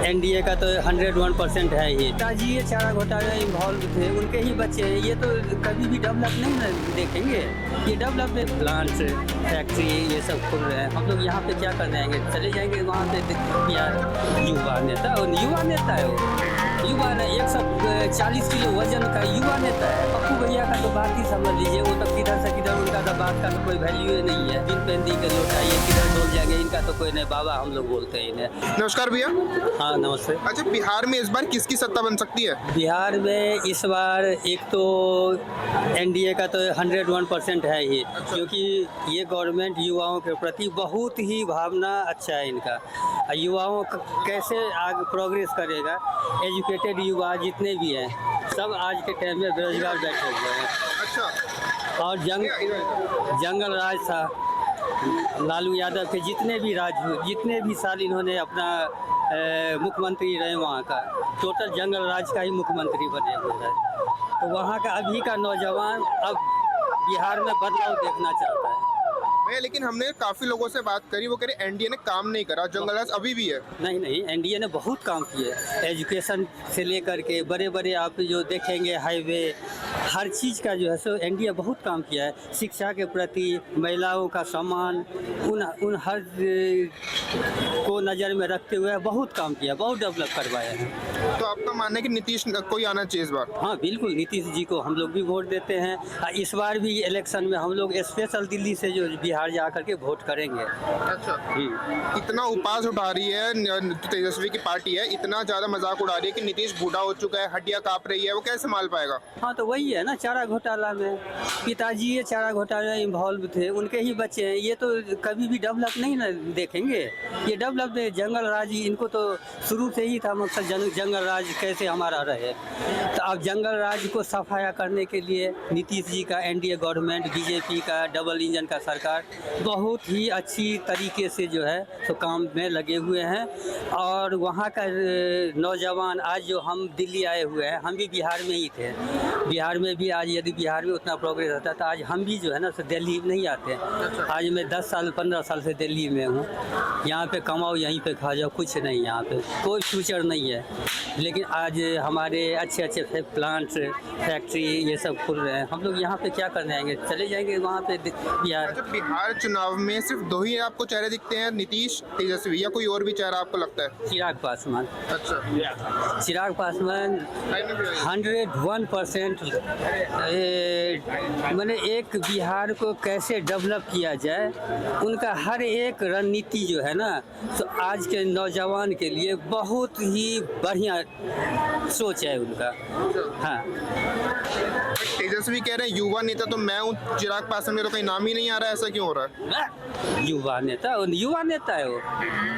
NDA का तो 101% है ही। पिताजी ये चारा घोटाला इन्वॉल्व थे, उनके ही बच्चे हैं। ये तो कभी भी डेवलप नहीं ना देखेंगे। ये डेवलप है, प्लांट्स, फैक्ट्री, ये सब खुल रहे हैं। हम लोग यहाँ पे क्या कर जाएंगे? चले जाएंगे वहाँ पे। यार युवा नेता, युवा नेता है वो। युवा ने 140 किलो वजन का युवा नेता है। पप्पू भैया का तो बात ही समझ लीजिए। वो तो किधर से किधर, उनका तो बात का तो कोई वैल्यू ही नहीं है। बिन पेंदी के लोटा ये किधर डोल जाएंगे, इनका तो कोई नहीं। बाबा हम लोग बोलते हैं इन्हें। नमस्कार भैया। हाँ नमस्ते। अच्छा, बिहार में इस बार किसकी सत्ता बन सकती है? बिहार में इस बार एक तो एनडीए का तो 101% है ही, क्योंकि ये गवर्नमेंट युवाओं के प्रति बहुत ही भावना अच्छा है इनका। युवाओं कैसे आगे प्रोग्रेस करेगा? एजुकेटेड युवा जितने भी हैं सब आज के टाइम में बेरोजगार बैठे हुए हैं। अच्छा। और जंगल राज था लालू यादव के। जितने भी राज हुए, जितने भी साल इन्होंने अपना मुख्यमंत्री रहे वहाँ का, टोटल जंगल राज का ही मुख्यमंत्री बने हुए हैं। तो वहाँ का अभी का नौजवान अब बिहार में बदलाव देखना चाहता है। भैया, लेकिन हमने काफी लोगों से बात करी, वो कह रहे एनडीए ने काम नहीं करा, जंगल राज अभी भी है। नहीं, एनडीए ने बहुत काम किए। एजुकेशन से लेकर के बड़े बड़े आप जो देखेंगे हाईवे, हर चीज़ का जो है सो एनडीए बहुत काम किया है। शिक्षा के प्रति, महिलाओं का सम्मान, उन हर को नज़र में रखते हुए बहुत काम किया, बहुत डेवलप करवाया है। तो आपका मानना है कि नीतीश कोई आना चाहिए इस बार? हाँ बिल्कुल, नीतीश जी को हम लोग भी वोट देते हैं। इस बार भी इलेक्शन में हम लोग स्पेशल दिल्ली से जो बिहार जा करके वोट करेंगे। अच्छा। इतना उपास उठा रही है तेजस्वी की पार्टी है, इतना ज्यादा मजाक उड़ा रही है कि नीतीश बूढ़ा हो चुका है, हड्डियां कांप रही है, वो कैसे संभाल पाएगा? हाँ तो वही है ना, चारा घोटाला में पिताजी ये चारा घोटाला इन्वॉल्व थे, उनके ही बच्चे हैं। ये तो कभी भी डेवलप नहीं ना देखेंगे। ये डेवलप है जंगल राज, इनको तो शुरू से ही था मकसद जंगल राज कैसे हमारा रहे। तो अब जंगल राज को सफाया करने के लिए नीतीश जी का एनडीए गवर्नमेंट, बीजेपी का डबल इंजन का सरकार बहुत ही अच्छी तरीके से जो है तो काम में लगे हुए हैं। और वहाँ का नौजवान आज जो हम दिल्ली आए हुए हैं, हम भी बिहार में ही थे। बिहार में भी आज यदि बिहार में उतना प्रोग्रेस होता तो आज हम भी जो है ना तो दिल्ली नहीं आते। आज मैं 10 साल 15 साल से दिल्ली में हूँ। यहाँ पे कमाओ, यहीं पे खा जाओ, कुछ नहीं, यहाँ पे कोई फ्यूचर नहीं है। लेकिन आज हमारे अच्छे अच्छे प्लांट्स, फैक्ट्री, ये सब खुल रहे हैं। हम लोग यहाँ पे क्या करने आएंगे? चले जाएंगे वहाँ पे बिहार। अच्छा, बिहार चुनाव में सिर्फ दो ही आपको चेहरे दिखते हैं, नीतीश, तेजस्वी, या कोई और भी चेहरा आपको लगता है? चिराग पासवान। अच्छा। चिराग पासवान 101% मैंने एक बिहार को कैसे डेवलप किया जाए, उनका हर एक रणनीति जो है ना तो आज के नौजवान के लिए बहुत ही बढ़िया सोच है उनका। हाँ, तेजस्वी कह रहे हैं युवा नेता तो मैं हूँ, चिराग पासवान में तो कहीं नाम ही नहीं आ रहा है, ऐसा क्यों हो रहा है? युवा नेता है वो।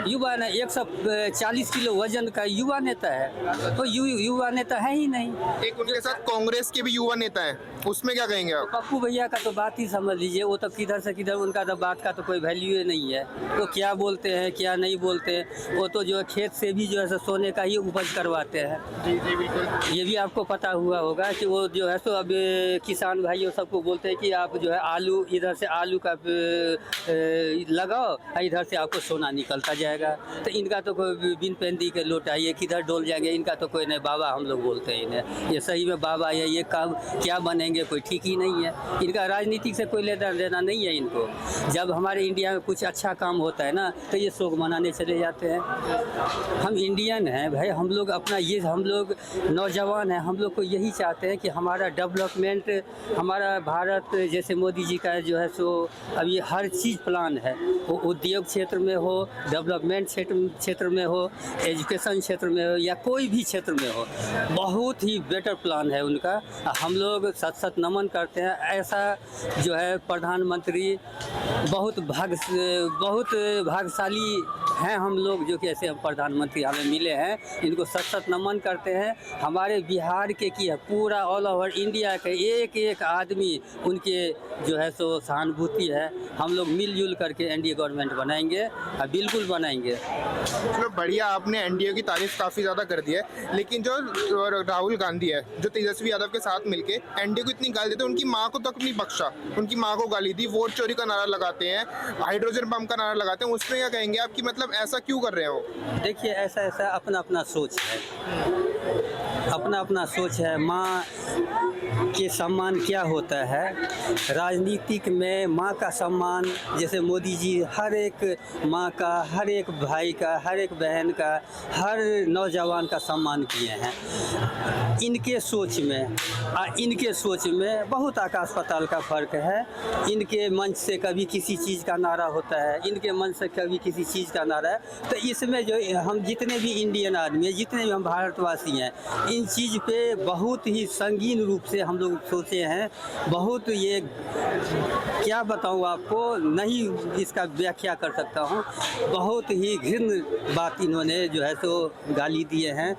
युवा ने 140 किलो वजन का युवा नेता है, तो युवा नेता है ही नहीं। एक उनके साथ कांग्रेस के भी युवा नेता हैं, उसमें क्या कहेंगे आप? पप्पू भैया का तो बात ही समझ लीजिए। वो तो किधर से किधर, उनका तो बात का तो कोई वैल्यू ही नहीं है। तो क्या बोलते हैं क्या नहीं बोलते हैं, वो तो जो है खेत से भी जो है सोने का ही उपज करवाते हैं। जी जी बिल्कुल। ये भी आपको पता हुआ होगा कि वो जो है सो अब किसान भाइयों सबको बोलते हैं कि आप जो है आलू, इधर से आलू का लगाओ, इधर से आपको सोना निकलता जाएगा। तो इनका तो कोई बिन पेंदी के लोटा, ये किधर डोल जाएंगे, इनका तो कोई नहीं। बाबा हम लोग बोलते हैं इन्हें। ये सही में बाबा है, ये काम क्या बनेंगे कोई ठीक ही नहीं है। इनका राजनीति से कोई लेना देना नहीं है इनको। जब हमारे इंडिया में कुछ अच्छा काम होता है ना तो ये शोक मनाने चले जाते हैं। हम इंडियन हैं भाई, हम लोग अपना ये, हम लोग नौजवान हैं, हम लोग को यही चाहते हैं कि हमारा डेवलपमेंट, हमारा भारत जैसे मोदी जी का जो है सो अभी हर चीज़ प्लान है, वो उद्योग क्षेत्र में हो, डेवलपमेंट क्षेत्र में हो, एजुकेशन क्षेत्र में हो, या कोई भी क्षेत्र में हो, बहुत ही बेटर प्लान है उनका। हम लोग सत सत नमन करते हैं। ऐसा जो है प्रधानमंत्री बहुत भाग्यशाली हैं हम लोग, जो कि ऐसे प्रधानमंत्री हमें मिले हैं। इनको सत सत नमन करते हैं। हमारे बिहार के की पूरा ऑल ओवर इंडिया के एक एक आदमी उनके जो है सो सहानुभूति है। हम लोग मिलजुल करके एनडीए गवर्नमेंट बनाएंगे, बिल्कुल बनाएंगे। चलो बढ़िया, आपने एनडीए की तारीफ काफ़ी ज़्यादा कर दी है, लेकिन जो राहुल गांधी है, जो तेजस्वी यादव के साथ मिलके एनडीए को इतनी गाली देते, उनकी माँ को तक नहीं बख्शा। उनकी माँ को गाली दी, वोट चोरी का नारा लगाते हैं, हाइड्रोजन बम का नारा लगाते हैं। उसमें क्या कहेंगे आप कि मतलब मतलब ऐसा क्यों कर रहे हैं वो? देखिए ऐसा ऐसा अपना अपना सोच है, अपना अपना सोच है। माँ के सम्मान क्या होता है राजनीतिक में, माँ का सम्मान, जैसे मोदी जी हर एक माँ का, हर एक भाई का, हर एक बहन का, हर नौजवान का सम्मान किए हैं। इनके सोच में इनके सोच में बहुत आकाश पाताल का फर्क है। इनके मंच से कभी किसी चीज़ का नारा होता है, इनके मंच से कभी किसी चीज़ का नारा है। तो इसमें जो हम जितने भी इंडियन आदमी हैं, जितने भी हम भारतवासी हैं, इन चीज़ पे बहुत ही संगीन रूप से हम लोग सोचे हैं। बहुत ये क्या बताऊँ आपको, नहीं इसका व्याख्या कर सकता हूँ। बहुत ही घृण्य बात इन्होंने जो है सो गाली दिए हैं।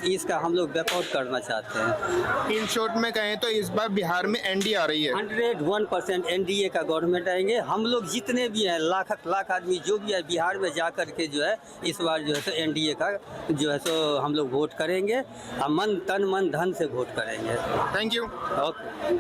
इसका हम लोग बैकआउट करना चाहते हैं। इन शॉर्ट में कहें तो इस बार बिहार में एनडीए आ रही है। 101% एनडीए का गवर्नमेंट आएंगे। हम लोग जितने भी हैं, लाख आदमी जो भी है, बिहार में जा कर के जो है इस बार जो है सो एनडीए का जो है सो हम लोग वोट करेंगे और मन तन मन धन से वोट करेंगे। Thank you. ओके।